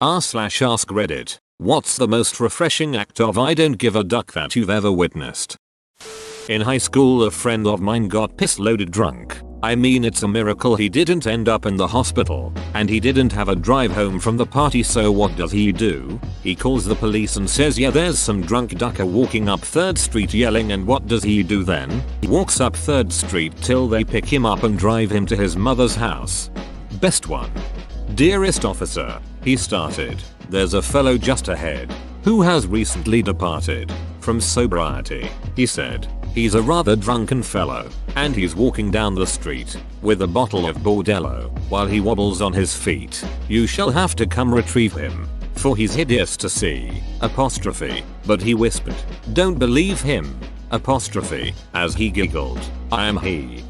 r/ask Reddit. What's the most refreshing act of I don't give a duck that you've ever witnessed? In high school, a friend of mine got piss-loaded drunk. I mean, it's a miracle he didn't end up in the hospital, and he didn't have a drive home from the party, so what does he do? He calls the police and says, yeah, there's some drunk ducker walking up 3rd Street yelling, and what does he do then? He walks up 3rd Street till they pick him up and drive him to his mother's house. Best one. Dearest officer, he started, there's a fellow just ahead who has recently departed from sobriety, he said. He's a rather drunken fellow, and he's walking down the street with a bottle of Bordello while he wobbles on his feet. You shall have to come retrieve him, for he's hideous to see, apostrophe, but he whispered, don't believe him, apostrophe, as he giggled, I am he.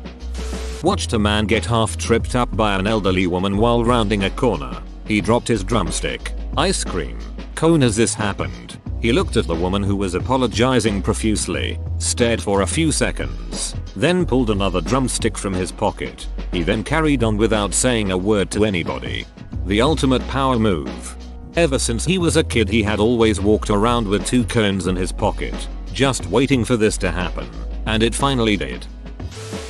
Watched a man get half tripped up by an elderly woman while rounding a corner. He dropped his drumstick, ice cream cone as this happened. He looked at the woman who was apologizing profusely, stared for a few seconds, then pulled another drumstick from his pocket. He then carried on without saying a word to anybody. The ultimate power move. Ever since he was a kid, he had always walked around with 2 cones in his pocket, just waiting for this to happen, and it finally did.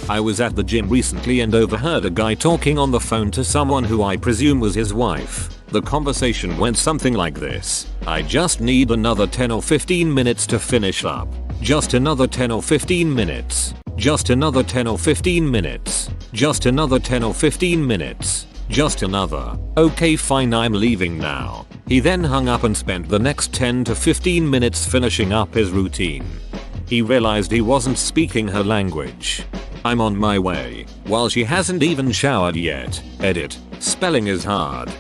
I was at the gym recently and overheard a guy talking on the phone to someone who I presume was his wife. The conversation went something like this: I just need another 10 or 15 minutes to finish up. Just another 10 or 15 minutes. Just another 10 or 15 minutes. Just another 10 or 15 minutes. Just another. Okay, fine, I'm leaving now. He then hung up and spent the next 10 to 15 minutes finishing up his routine. He realized he wasn't speaking her language. I'm on my way, while she hasn't even showered yet. Edit. Spelling is hard.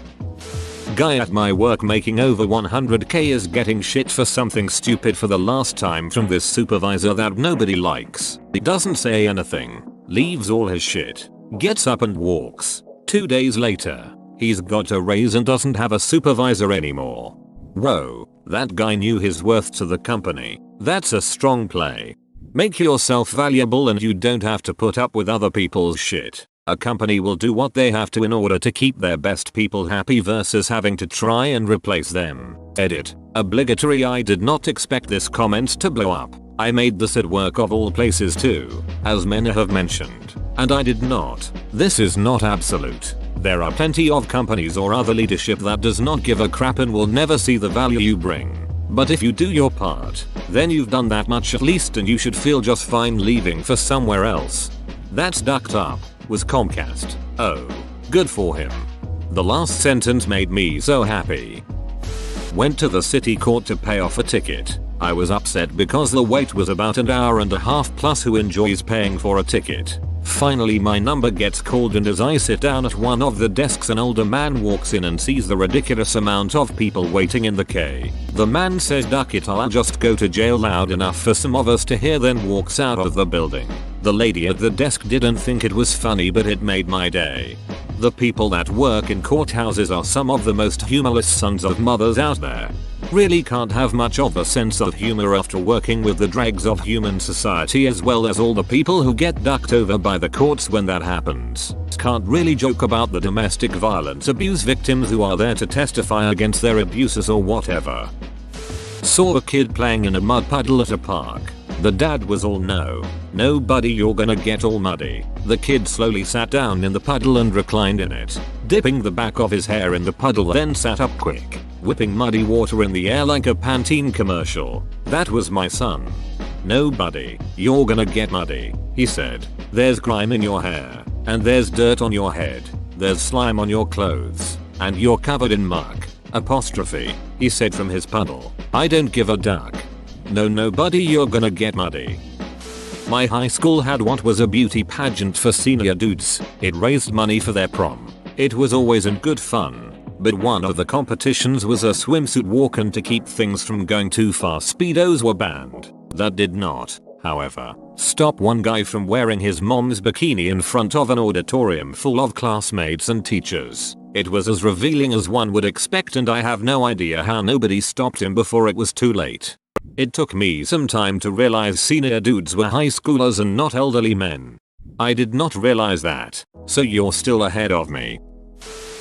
Guy at my work making over 100k is getting shit for something stupid for the last time from this supervisor that nobody likes. He doesn't say anything, leaves all his shit, gets up and walks. 2 days later, he's got a raise and doesn't have a supervisor anymore. Whoa, that guy knew his worth to the company. That's a strong play. Make yourself valuable and you don't have to put up with other people's shit. A company will do what they have to in order to keep their best people happy versus having to try and replace them. Edit. Obligatory. I did not expect this comment to blow up. I made this at work of all places too, as many have mentioned, and I did not. This is not absolute. There are plenty of companies or other leadership that does not give a crap and will never see the value you bring. But if you do your part, then you've done that much at least, and you should feel just fine leaving for somewhere else. That's ducked up. Was Comcast. Oh, good for him. The last sentence made me so happy. Went to the city court to pay off a ticket. I was upset because the wait was about an hour and a half plus. Who enjoys paying for a ticket? Finally my number gets called, and as I sit down at one of the desks, an older man walks in and sees the ridiculous amount of people waiting in the queue. The man says, duck it, I'll just go to jail, loud enough for some of us to hear, then walks out of the building. The lady at the desk didn't think it was funny, but it made my day. The people that work in courthouses are some of the most humorless sons of mothers out there. Really can't have much of a sense of humor after working with the dregs of human society, as well as all the people who get ducked over by the courts when that happens. Can't really joke about the domestic violence abuse victims who are there to testify against their abusers or whatever. Saw a kid playing in a mud puddle at a park. The dad was all, no buddy, you're gonna get all muddy. The kid slowly sat down in the puddle and reclined in it, dipping the back of his hair in the puddle, then sat up quick, whipping muddy water in the air like a Pantene commercial. That was my son. No buddy, you're gonna get muddy, he said. There's grime in your hair, and there's dirt on your head, there's slime on your clothes, and you're covered in muck, apostrophe, he said from his puddle. I don't give a duck. No buddy, you're gonna get muddy. My high school had what was a beauty pageant for senior dudes. It raised money for their prom. It was always in good fun. But one of the competitions was a swimsuit walk, and to keep things from going too far, speedos were banned. That did not, however, stop one guy from wearing his mom's bikini in front of an auditorium full of classmates and teachers. It was as revealing as one would expect, and I have no idea how nobody stopped him before it was too late. It took me some time to realize senior dudes were high schoolers and not elderly men. I did not realize that, so you're still ahead of me.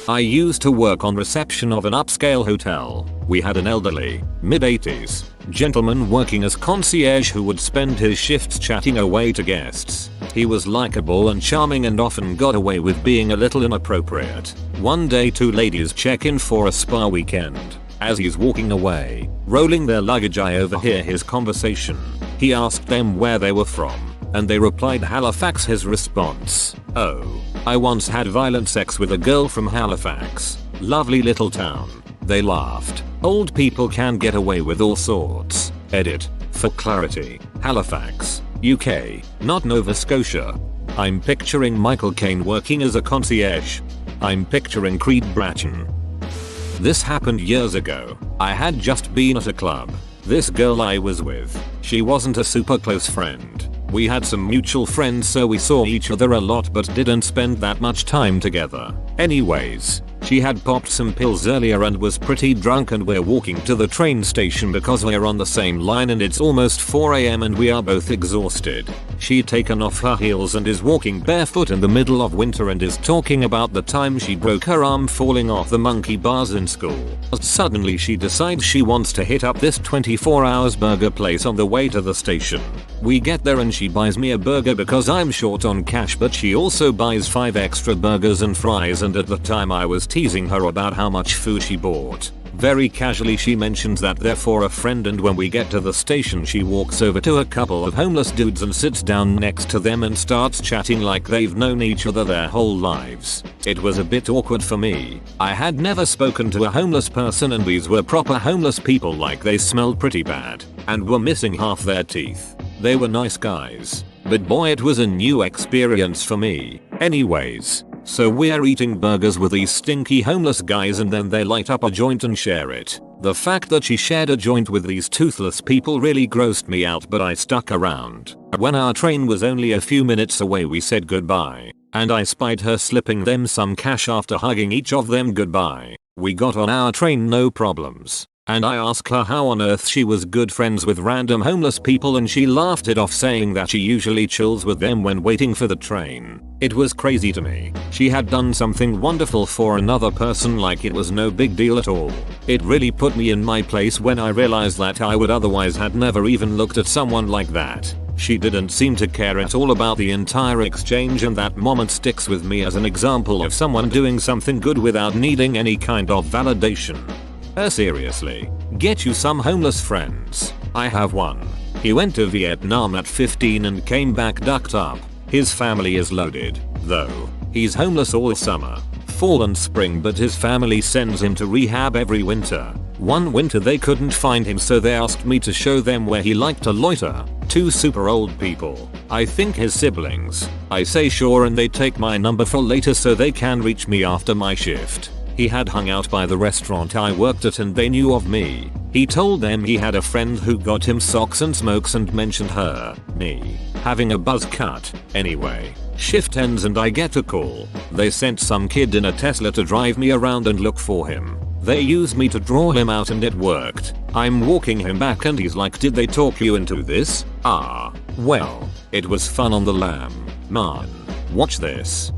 I used to work on reception of an upscale hotel. We had an elderly, mid-80s, gentleman working as concierge who would spend his shifts chatting away to guests. He was likable and charming and often got away with being a little inappropriate. One day 2 ladies check in for a spa weekend. As he's walking away, rolling their luggage, I overhear his conversation. He asked them where they were from, and they replied Halifax. His response: "Oh, I once had violent sex with a girl from Halifax. Lovely little town." They laughed. Old people can get away with all sorts. Edit. For clarity, Halifax, UK, not Nova Scotia. I'm picturing Michael Caine working as a concierge. I'm picturing Creed Bratton. This happened years ago. I had just been at a club. This girl I was with, she wasn't a super close friend. We had some mutual friends, so we saw each other a lot but didn't spend that much time together. Anyways, she had popped some pills earlier and was pretty drunk, and we're walking to the train station because we're on the same line and it's almost 4 AM and we are both exhausted. She'd taken off her heels and is walking barefoot in the middle of winter and is talking about the time she broke her arm falling off the monkey bars in school. Suddenly she decides she wants to hit up this 24 hours burger place on the way to the station. We get there and she buys me a burger because I'm short on cash, but she also buys 5 extra burgers and fries, and at the time I was teasing her about how much food she bought. Very casually she mentions that they're for a friend, and when we get to the station she walks over to a couple of homeless dudes and sits down next to them and starts chatting like they've known each other their whole lives. It was a bit awkward for me. I had never spoken to a homeless person, and these were proper homeless people, like they smelled pretty bad and were missing half their teeth. They were nice guys, but boy, it was a new experience for me. Anyways, so we're eating burgers with these stinky homeless guys and then they light up a joint and share it. The fact that she shared a joint with these toothless people really grossed me out, but I stuck around. When our train was only a few minutes away we said goodbye, and I spied her slipping them some cash after hugging each of them goodbye. We got on our train no problems, and I asked her how on earth she was good friends with random homeless people, and she laughed it off saying that she usually chills with them when waiting for the train. It was crazy to me. She had done something wonderful for another person like it was no big deal at all. It really put me in my place when I realized that I would otherwise had never even looked at someone like that. She didn't seem to care at all about the entire exchange, and that moment sticks with me as an example of someone doing something good without needing any kind of validation. Seriously, get you some homeless friends. I have one. He went to Vietnam at 15 and came back ducked up. His family is loaded, though. He's homeless all summer, fall and spring, but his family sends him to rehab every winter. One winter they couldn't find him, so they asked me to show them where he liked to loiter. 2 super old people. I think his siblings. I say sure, and they take my number for later so they can reach me after my shift. He had hung out by the restaurant I worked at and they knew of me. He told them he had a friend who got him socks and smokes and mentioned me having a buzz cut. Anyway, shift ends and I get a call. They sent some kid in a Tesla to drive me around and look for him. They used me to draw him out and it worked. I'm walking him back and he's like, "Did they talk you into this?" Well, it was fun on the lam. Man, watch this.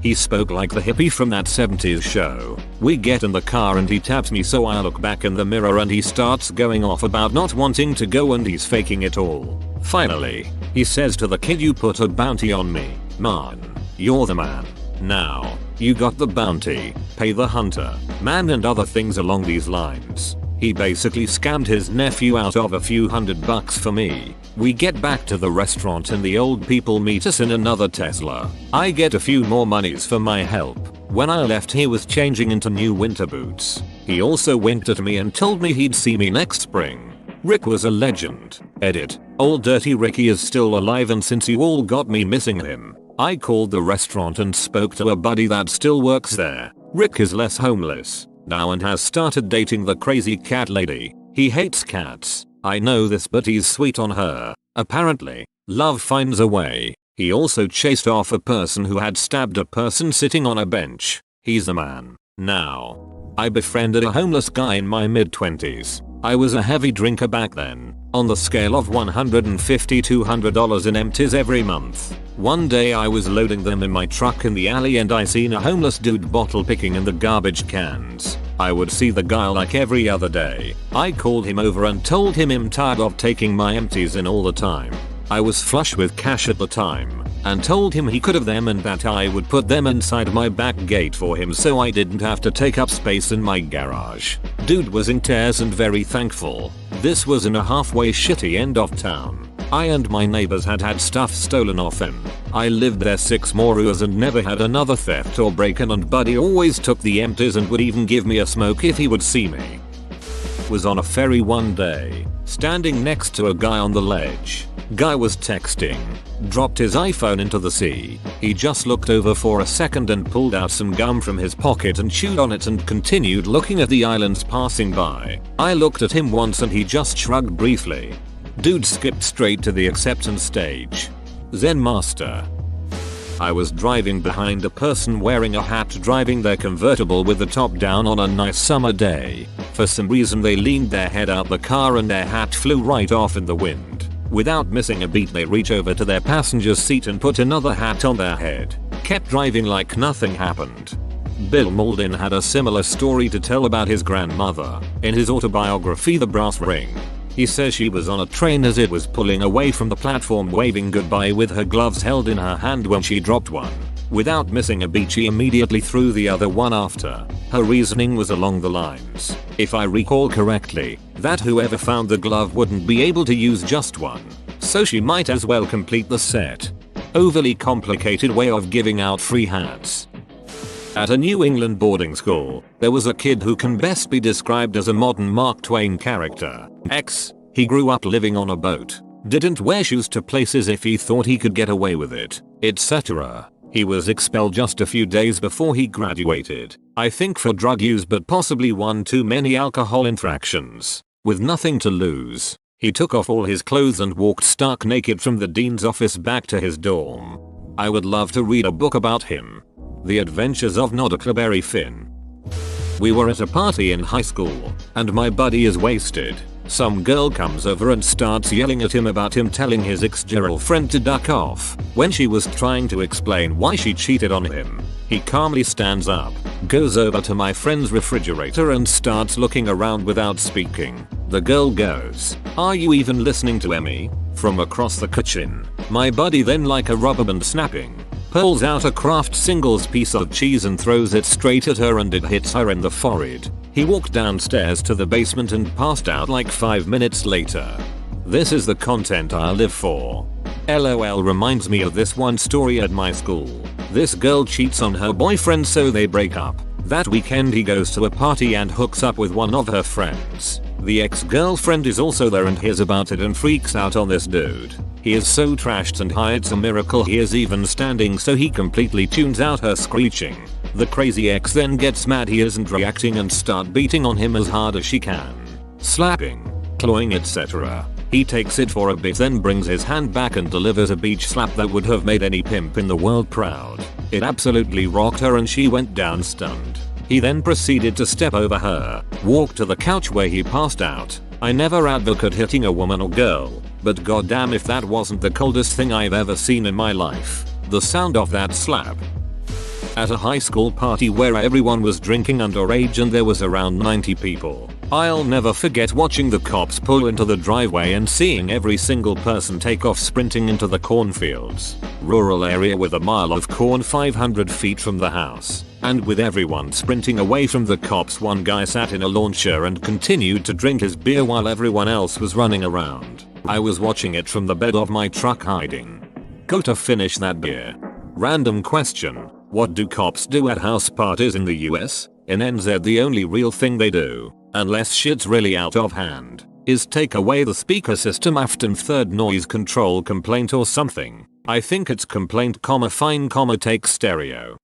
He spoke like the hippie from that 70s show. We get in the car and he taps me, so I look back in the mirror and he starts going off about not wanting to go and he's faking it all. Finally, he says to the kid, "You put a bounty on me. Man, you're the man. Now, you got the bounty. Pay the hunter, man," and other things along these lines. He basically scammed his nephew out of a few $100 for me. We get back to the restaurant and the old people meet us in another Tesla. I get a few more monies for my help. When I left he was changing into new winter boots. He also winked at me and told me he'd see me next spring. Rick was a legend. Edit. Old Dirty Ricky is still alive, and since you all got me missing him, I called the restaurant and spoke to a buddy that still works there. Rick is less homeless now and has started dating the crazy cat lady. He hates cats. I know this, but he's sweet on her. Apparently, love finds a way. He also chased off a person who had stabbed a person sitting on a bench. He's the man. Now, I befriended a homeless guy in my mid-20s. I was a heavy drinker back then. On the scale of $150 to $200 in empties every month, One day I was loading them in my truck in the alley and I seen a homeless dude bottle picking in the garbage cans. I would see the guy like every other day. I called him over and told him I'm tired of taking my empties in all the time. I was flush with cash at the time and told him he could have them and that I would put them inside my back gate for him so I didn't have to take up space in my garage. Dude was in tears and very thankful. This was in a halfway shitty end of town. I and my neighbors had stuff stolen off him. I lived there 6 more years and never had another theft or break-in, and buddy always took the empties and would even give me a smoke if he would see me. Was on a ferry one day, standing next to a guy on the ledge. Guy was texting, dropped his iPhone into the sea. He just looked over for a second and pulled out some gum from his pocket and chewed on it and continued looking at the islands passing by. I looked at him once and he just shrugged briefly. Dude skipped straight to the acceptance stage. Zen master. I was driving behind a person wearing a hat driving their convertible with the top down on a nice summer day. For some reason they leaned their head out the car and their hat flew right off in the wind. Without missing a beat they reach over to their passenger's seat and put another hat on their head. Kept driving like nothing happened. Bill Mauldin had a similar story to tell about his grandmother. In his autobiography The Brass Ring, he says she was on a train as it was pulling away from the platform waving goodbye with her gloves held in her hand when she dropped one. Without missing a beat she immediately threw the other one after. Her reasoning was along the lines, if I recall correctly, that whoever found the glove wouldn't be able to use just one, so she might as well complete the set. Overly complicated way of giving out free hats. At a New England boarding school, there was a kid who can best be described as a modern Mark Twain character. He grew up living on a boat, didn't wear shoes to places if he thought he could get away with it, etc. He was expelled just a few days before he graduated, I think for drug use but possibly one too many alcohol infractions. With nothing to lose, he took off all his clothes and walked stark naked from the dean's office back to his dorm. I would love to read a book about him. The Adventures of Huckleberry Finn. We were at a party in high school, and my buddy is wasted. Some girl comes over and starts yelling at him about him telling his ex-girlfriend to duck off when she was trying to explain why she cheated on him. He calmly stands up, goes over to my friend's refrigerator and starts looking around without speaking. The girl goes, "Are you even listening to Emmy?" from across the kitchen. My buddy then, like a rubber band snapping, pulls out a Kraft Singles piece of cheese and throws it straight at her and it hits her in the forehead. He walked downstairs to the basement and passed out like 5 minutes later. This is the content I live for. LOL reminds me of this one story at my school. This girl cheats on her boyfriend so they break up. That weekend he goes to a party and hooks up with one of her friends. The ex-girlfriend is also there and hears about it and freaks out on this dude. He is so trashed and high it's a miracle he is even standing, so he completely tunes out her screeching. The crazy ex then gets mad he isn't reacting and start beating on him as hard as she can. Slapping, clawing, etc. He takes it for a bit then brings his hand back and delivers a beach slap that would have made any pimp in the world proud. It absolutely rocked her and she went down stunned. He then proceeded to step over her, walk to the couch where he passed out. I never advocate hitting a woman or girl, but goddamn if that wasn't the coldest thing I've ever seen in my life. The sound of that slap. At a high school party where everyone was drinking underage and there was around 90 people. I'll never forget watching the cops pull into the driveway and seeing every single person take off sprinting into the cornfields. Rural area with a mile of corn 500 feet from the house. And with everyone sprinting away from the cops, one guy sat in a lawn chair and continued to drink his beer while everyone else was running around. I was watching it from the bed of my truck hiding. Go to finish that beer. Random question. What do cops do at house parties in the US? In NZ the only real thing they do, unless shit's really out of hand, is take away the speaker system after third noise control complaint or something. I think it's complaint, fine, take stereo.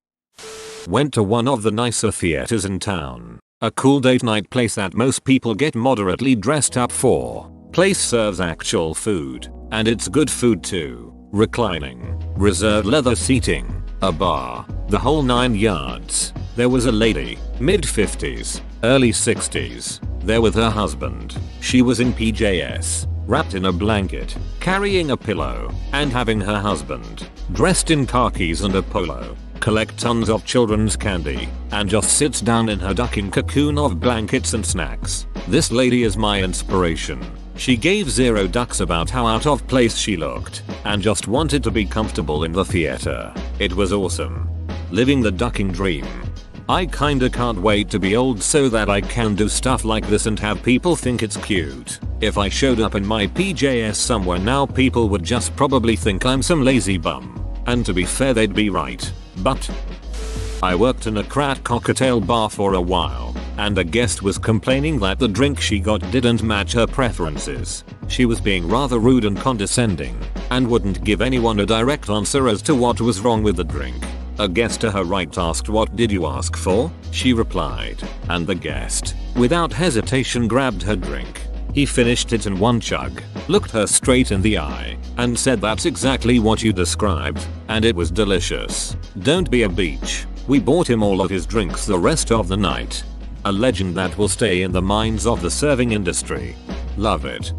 Went to one of the nicer theaters in town. A cool date night place that most people get moderately dressed up for. Place serves actual food, and it's good food too. Reclining, reserved leather seating, a bar, the whole 9 yards. There was a lady, mid-50s, early 60s, there with her husband. She was in PJs, wrapped in a blanket, carrying a pillow, and having her husband, dressed in khakis and a polo, collect tons of children's candy, and just sits down in her ducking cocoon of blankets and snacks. This lady is my inspiration. She gave zero ducks about how out of place she looked, and just wanted to be comfortable in the theater. It was awesome. Living the ducking dream. I kinda can't wait to be old so that I can do stuff like this and have people think it's cute. If I showed up in my PJs somewhere now, people would just probably think I'm some lazy bum. And to be fair, they'd be right. But I worked in a craft cocktail bar for a while, and a guest was complaining that the drink she got didn't match her preferences. She was being rather rude and condescending, and wouldn't give anyone a direct answer as to what was wrong with the drink. A guest to her right asked, "What did you ask for?" She replied, and the guest, without hesitation, grabbed her drink. He finished it in one chug, looked her straight in the eye, and said, "That's exactly what you described, and it was delicious. Don't be a beach." We bought him all of his drinks the rest of the night. A legend that will stay in the minds of the serving industry. Love it.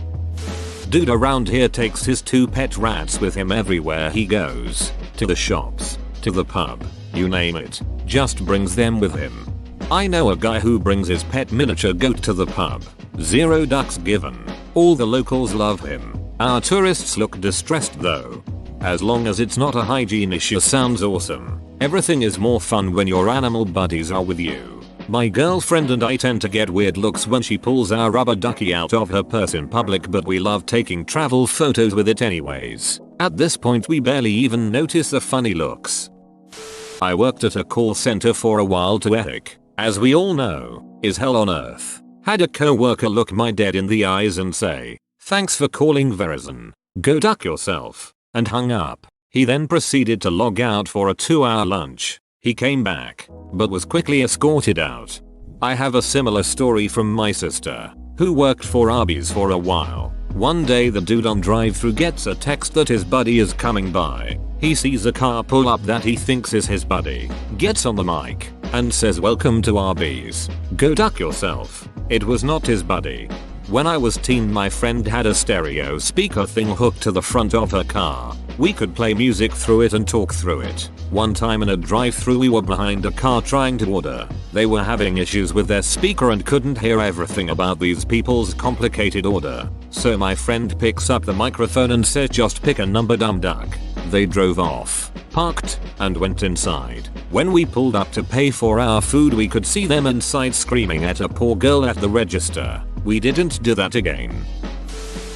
Dude around here takes his 2 pet rats with him everywhere he goes. To the shops, to the pub, you name it, just brings them with him. I know a guy who brings his pet miniature goat to the pub. Zero ducks given. All the locals love him. Our tourists look distressed though. As long as it's not a hygiene issue, sounds awesome. Everything is more fun when your animal buddies are with you. My girlfriend and I tend to get weird looks when she pulls our rubber ducky out of her purse in public, but we love taking travel photos with it anyways. At this point we barely even notice the funny looks. I worked at a call center for a while too. Ethic, as we all know, is hell on earth. Had a coworker look my dead in the eyes and say, "Thanks for calling Verizon. Go duck yourself," and hung up. He then proceeded to log out for a 2-hour lunch. He came back, but was quickly escorted out. I have a similar story from my sister, who worked for Arby's for a while. One day the dude on drive-thru gets a text that his buddy is coming by. He sees a car pull up that he thinks is his buddy, gets on the mic, and says, "Welcome to Arby's. Go duck yourself." It was not his buddy. When I was teen, my friend had a stereo speaker thing hooked to the front of her car. We could play music through it and talk through it. One time in a drive-thru we were behind a car trying to order. They were having issues with their speaker and couldn't hear everything about these people's complicated order. So my friend picks up the microphone and says, "Just pick a number, dumb duck." They drove off, parked, and went inside. When we pulled up to pay for our food, we could see them inside screaming at a poor girl at the register. We didn't do that again.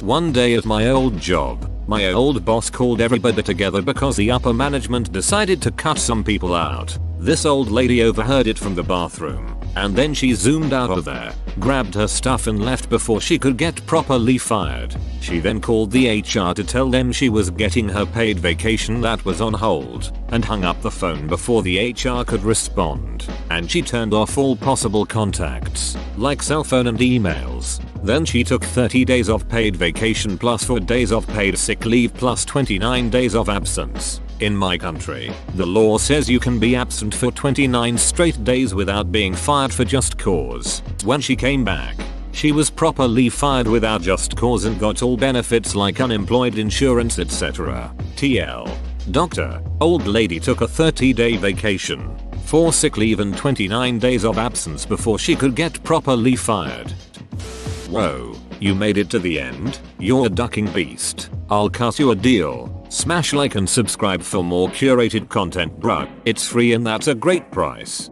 One day at my old job, my old boss called everybody together because the upper management decided to cut some people out. This old lady overheard it from the bathroom, and then she zoomed out of there, grabbed her stuff and left before she could get properly fired. She then called the HR to tell them she was getting her paid vacation that was on hold, and hung up the phone before the HR could respond. And she turned off all possible contacts, like cell phone and emails. Then she took 30 days of paid vacation plus 4 days of paid sick leave plus 29 days of absence. In my country, the law says you can be absent for 29 straight days without being fired for just cause. When she came back, she was properly fired without just cause and got all benefits like unemployed insurance, etc. TL. Doctor, old lady took a 30-day vacation, 4 sick leave and 29 days of absence before she could get properly fired. Whoa, you made it to the end? You're a ducking beast. I'll cut you a deal. Smash like and subscribe for more curated content, bruh. It's free and that's a great price.